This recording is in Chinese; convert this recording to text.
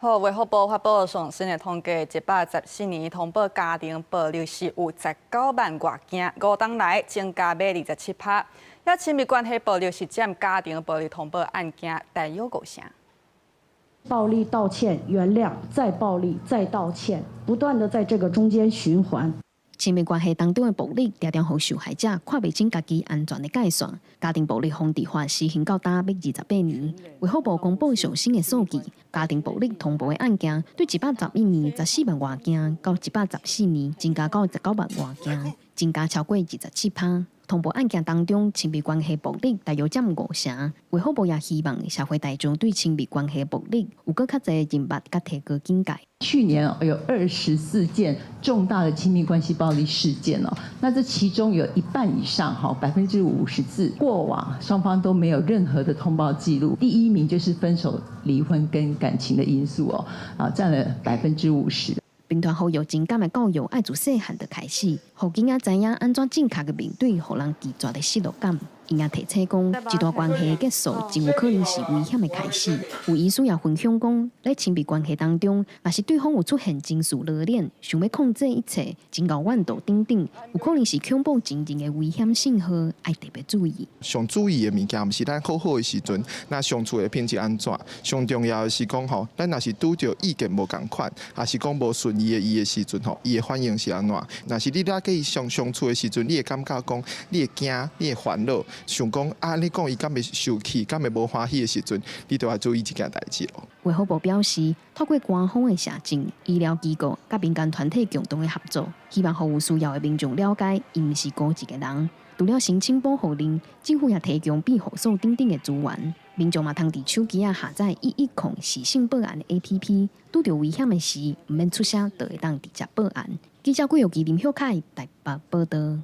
好，衛福部發布上新的統計，114年通報家庭暴力是有19萬外件，5冬來增加27%。也親密關係暴力是佔家庭暴力通報案件大約5成。暴力道歉、原諒，再暴力，再道歉，不斷的在這個中間循環。親密關係當中的暴力，常常讓受害者看不清家己安全的界線。家庭暴力防治法施行到達28年，衛福部公布上新的數據，家庭暴力通報的案件，對111年14萬外件，到114年增加到19萬外件，增加超過27%。通報案件當中，親密關係暴力大約佔5成。衛福部也希望社會大眾對親密關係暴力有更較濟認識，甲提高警戒。去年有24件重大的親密關係暴力事件哦，那這其中有一半以上54%過往雙方都沒有任何的通報記錄。第一名就是分手、離婚跟感情的因素哦，佔了50%。並團呼籲情感的教育愛自細漢就開始，讓囡仔知影安怎正確的面對，讓人拒絕的失落感。伊也提醒講，一段關係的結束，真有可能是危險的開始。有醫師也分享講，在親密關係當中，若是對方有出現情緒熱戀，想要控制一切，真高溫度等等，有可能是恐怖情人的危險信號，要特別注意。上注意的物件，毋是咱好好的時陣，那相處的品質安怎？上重要的是講吼，咱若是拄着意見無共款，還是講無順伊的時陣吼，伊的反應是安怎？若是你咧跟伊相處的時陣，你會感覺講，你會驚，你會煩惱。想講你講伊敢會生氣，敢會無歡喜的時陣，你都要注意這件代誌咯。衛福部表示，透過官方的社證、醫療機構甲民間團體共同的合作，希望服務需要的民眾了解，伊毋是孤一個人。除了申請保護令，政府也提供庇護所等等的資源。民眾嘛通佇手機下載110時性報案的 APP， 拄着危險的時，毋免出聲，就會當直接報案。記者郭玉琪、林曉凱台北報道。